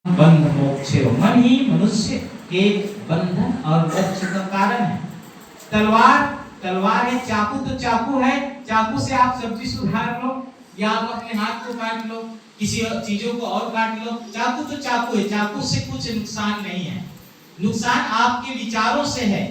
बंध मोक्ष, मन ही मनुष्य के बंधन और मोक्ष का कारण है। तलवार है, चाकू तो चाकू है, चाकू से आप सब्जी सुधार लो या आप अपने हाथ को काट लो, किसी और चीजों को और काट लो। चाकू तो चाकू है, चाकू से कुछ नुकसान नहीं है। नुकसान आपके विचारों से है,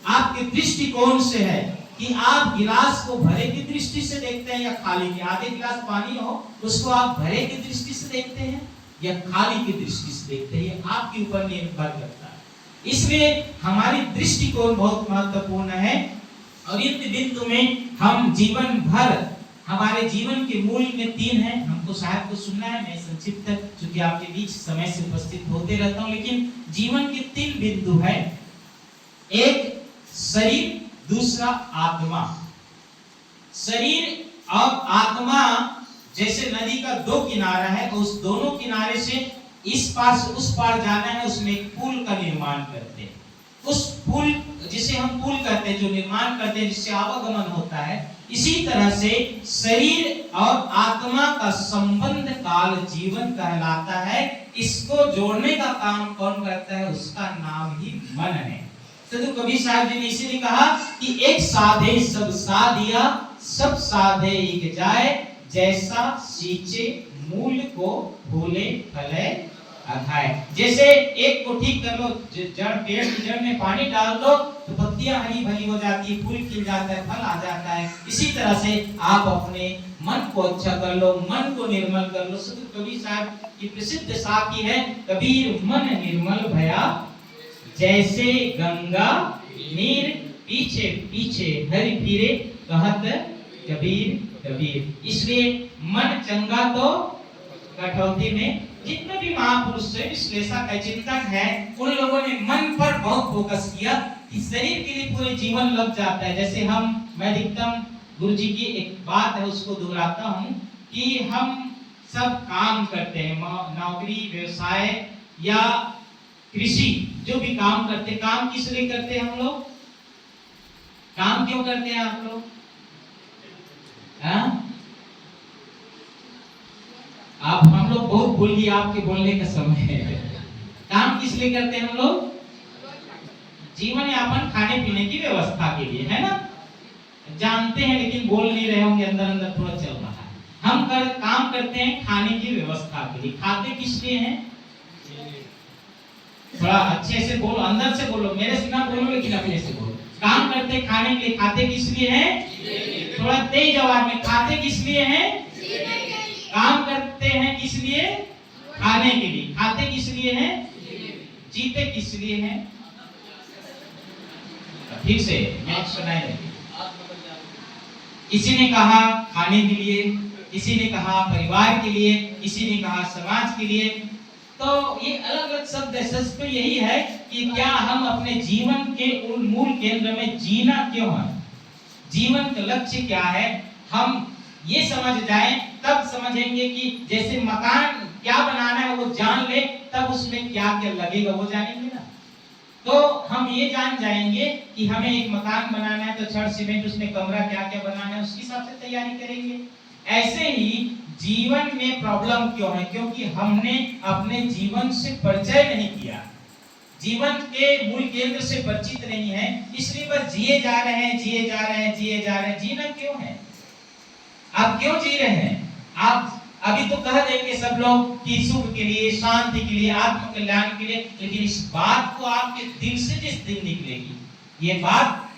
आपके दृष्टिकोण से है कि आप गिलास को भरे की दृष्टि से देखते हैं या खाली की। आधे गिलास पानी हो उसको आप भरे की दृष्टि से देखते हैं या खाली की दृष्टि से देखते हैं, आपके ऊपर निर्भर करता है। इसलिए हमारी दृष्टिकोण बहुत महत्वपूर्ण है और इस बिंदु में हम जीवन भर, हमारे जीवन के मूल में 3 हैं। हमको शायद को सुनना है, मैं संक्षिप्त चूंकि आपके बीच समय से उपस्थित होते रहता हूं, लेकिन जीवन के 3 बिंदु है। एक शरीर, दूसरा आत्मा। शरीर और आत्मा जैसे नदी का 2 किनारा है, उस दोनों किनारे से इस पार से उस पार जाना है, उसमें एक पुल का निर्माण करते हैं। उस पुल जिसे हम पुल कहते हैं, जो निर्माण करते हैं जिससे आवागमन होता है, इसी तरह से शरीर और आत्मा का संबंध काल जीवन कहलाता है। इसको जोड़ने का काम कौन करता है? उसका नाम ही मन है। सदगुरु कबीर साहब जी ने इसीलिए कहा कि एक साधे सब साधिया, सब साधे एक जाए, जैसा सींचे मूल को फूले फले अघाए। जैसे एक को ठीक कर लो, जड़ पेड़ की जड़ में पानी डाल दो तो पत्तियां हरी भरी हो जाती है, फूल खिल जाता है, फल आ जाता है। इसी तरह से आप अपने मन को अच्छा कर लो, मन को निर्मल कर लो। सदगुरु कबीर साहब की प्रसिद्ध साखी है, कबीर मन निर्मल भया, जैसे गंगा नीर पीछे पीछे हरि फिरे, कहत कबीर कबीर। इसलिए मन चंगा तो कटौती में। जितने भी महापुरुष से विश्लेषक है, चिंतक है, उन लोगों ने मन पर बहुत फोकस किया कि शरीर के लिए पूरे जीवन लग जाता है। जैसे मैं अधिकतम गुरु जी की एक बात है उसको दोहराता हूँ कि हम सब काम करते हैं, नौकरी, व्यवसाय या कृषि, जो भी काम करते हैं, काम किस लिए करते हैं? हम लोग काम क्यों करते हैं? आप लोग आप हम लोग बहुत भूल गए, आपके बोलने का समय है। काम किस लिए करते हैं हम लोग? जीवन यापन, खाने पीने की व्यवस्था के लिए, है ना? जानते हैं लेकिन बोल नहीं रहे होंगे, अंदर अंदर थोड़ा चल रहा है। हम काम करते हैं खाने की व्यवस्था के लिए। खाते किस लिए हैं? थोड़ा अच्छे से बोलो, अंदर से बोलो, मेरे से ना बोलो लेकिन अपने से बोलो। काम करते खाने के लिए। खाते किस लिए हैं? थोड़ा तेज आवाज में, खाते किस लिए हैं? काम करते हैं किस लिए? खाने के लिए। खाते किस लिए हैं? जीते किस लिए हैं? ठीक से मैं सुनाए। किसी ने कहा खाने के लिए, किसी ने कहा परिवार के लिए, किसी ने कहा समाज के लिए। तो ये अलग अलग शब्द है। सच तो यही है कि क्या हम अपने जीवन के मूल केंद्र में जीना क्यों है, जीवन का लक्ष्य क्या है, हम ये समझ जाएं, तब समझेंगे कि जैसे मकान क्या बनाना है वो जान ले, तब उसमें क्या क्या लगेगा वो जानेंगे ना। तो हम ये जान जाएंगे कि हमें एक मकान बनाना है तो छड़ सीमेंट, उसमें कमरा क्या क्या बनाना है, उसके हिसाब से तैयारी करेंगे। ऐसे ही जीवन में प्रॉब्लम क्यों है? क्योंकि हमने अपने जीवन से परिचय नहीं किया, जीवन के मूल केंद्र से परिचित नहीं है, इसलिए बस जिए जा रहे हैं, जिए जा रहे हैं, जिए जा रहे हैं। जीना क्यों है? आप क्यों जी रहे हैं? आप अभी तो कह देंगे सब लोग कि सुख के लिए, शांति के लिए, आत्म कल्याण के लिए, लेकिन इस बात को आपके दिल से जिस दिन निकलेगी, ये बात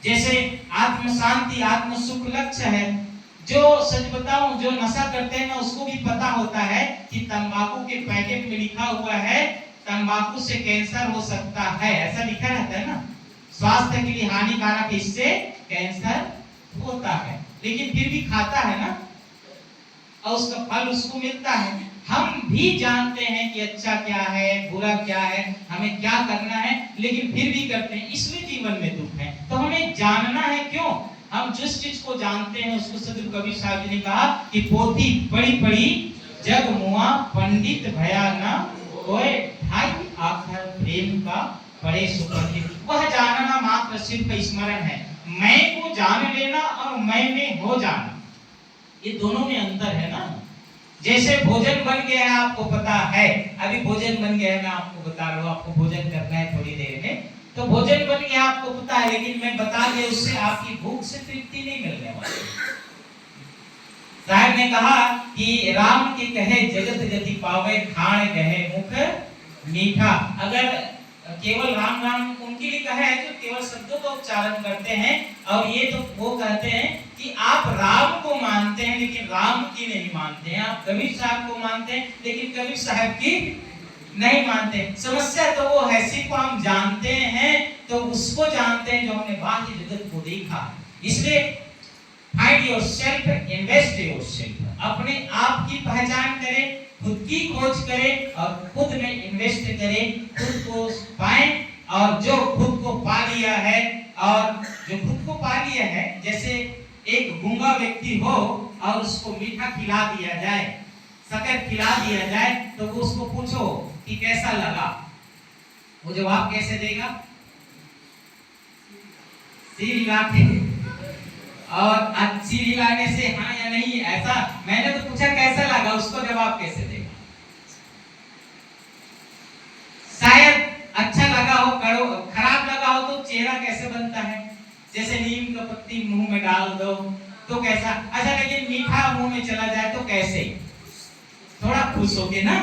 जैसे आत्म शांति, आत्म सुख लक्ष्य है। जो सच बताऊं, जो नशा करते हैं ना, उसको भी पता होता है कि तंबाकू के पैकेट में लिखा हुआ है तंबाकू से कैंसर हो सकता है, ऐसा लिखा रहता है ना। स्वास्थ्य के लिए हानिकारक, इससे कैंसर होता है, लेकिन फिर भी खाता है ना, और उसका फल उसको मिलता है। हम भी जानते हैं कि अच्छा क्या है, बुरा क्या है, हमें क्या करना है, लेकिन फिर भी करते हैं, इसलिए जीवन में दुख है। तो हमें जानना है क्यों? हम जिस चीज को जानते हैं उसको सदगुरु कबीर साहब जी ने कहा कि पोथी पढ़ी पढ़ी जग मुआ, पंडित भया ना कोई, ढाई आखर प्रेम का पढ़े सुपंडित। वह जानना मात्र सिर्फ स्मरण है, मैं को जान लेना और मैं में हो जाना, ये दोनों में अंतर है ना। जैसे भोजन बन गया है, आपको पता है, अभी भोजन बन गया है, मैं आपको बता रहा हूँ, आपको भोजन करना है थोड़ी देर में, तो भोजन बन गया आपको पता है, लेकिन मैं बता दे उससे आपकी भूख से तृप्ति नहीं मिलने वाली। साहब ने कहा कि राम के कहे जगत गति पावे, खाण कहे मुख मीठा। अगर केवल राम राम उनके लिए कहा है जो केवल शब्दों का उच्चारण करते हैं, और ये तो वो कहते हैं कि आप राम को मानते हैं लेकिन राम की नहीं मानते हैं, आप कबीर साहब को मानते हैं लेकिन कबीर साहब की नहीं मानते। समस्या तो वो है, सिर्फ हम जानते हैं तो उसको जानते हैं जो हमने बाकी जगत को देखा। इसलिए फाइंड योरसेल्फ, इन्वेस्ट योरसेल्फ, अपने आप की पहचान करें, खुद की खोज करें और खुद में इन्वेस्ट करें, खुद को पाएं। और जो खुद को पा लिया है, और जो खुद को पा लिया है, जैसे एक गूंगा व्यक्ति हो और उसको मीठा खिला दिया जाए, शक्कर खिला दिया जाए, तो वो उसको पूछो कि कैसा लगा, वो जवाब कैसे देगा? सिर हिला के, और अच्छी हिलाने से हाँ या नहीं, ऐसा मैंने तो पूछा कैसा लगा, उसको जवाब कैसे देगा? शायद अच्छा लगा हो, खराब लगा हो तो चेहरा कैसे बनता है? जैसे नीम का पत्ती मुंह में डाल दो तो कैसा, अच्छा लेकिन मीठा मुंह में चला जाए तो कैसे? थोड़ा खुश होगे ना,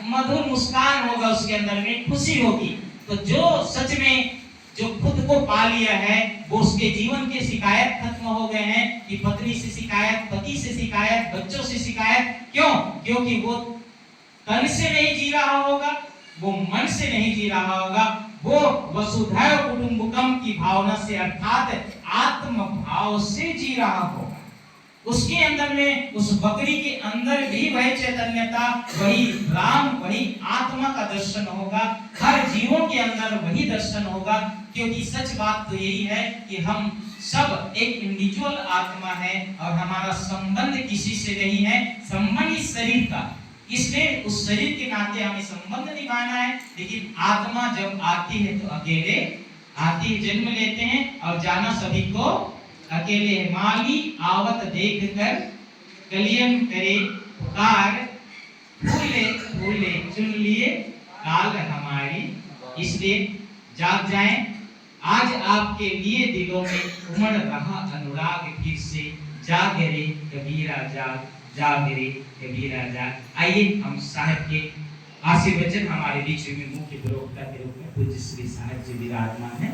मधुर मुस्कान होगा, उसके अंदर में खुशी होगी। तो जो सच में जो खुद को पा लिया है, वो उसके जीवन के शिकायत खत्म हो गए हैं कि पत्नी से शिकायत, पति से शिकायत, बच्चों से शिकायत। क्यों? क्योंकि वो तन से नहीं जी रहा होगा, वो मन से नहीं जी रहा होगा, वो वसुधैव कुटुंबकम की भावना से, अर्थात आत्म भाव से जी रहा होगा। उसके अंदर में, उस बकरी के अंदर भी वही चैतन्यता, वही राम, वही आत्मा का दर्शन होगा। हर जीवों के अंदर वही दर्शन होगा, क्योंकि सच बात तो यही है कि हम सब एक इंडिविजुअल आत्मा है और हमारा संबंध किसी से नहीं है, संबंध इस शरीर का। इसलिए उस शरीर के नाते हमें संबंध निभाना है, लेकिन आत्मा जब आती है तो अकेले आती, जन्म लेते हैं और जाना सभी को अकेले। माली आवत देख कर कलियन करे पुकार, फूले फूले चुन लिए काल हमारी। इसलिए जाग जाएं, आज आपके लिए दिलों में उमड़ रहा अनुराग फिर से, जाग रे कबीरा जाग, जाग रे कबीरा जाग। आइए हम साहब के आशीर्वचन हमारे बीच में मुख्य प्रवक्ता के रूप में पूज्य श्री साहब जी विराजमान है।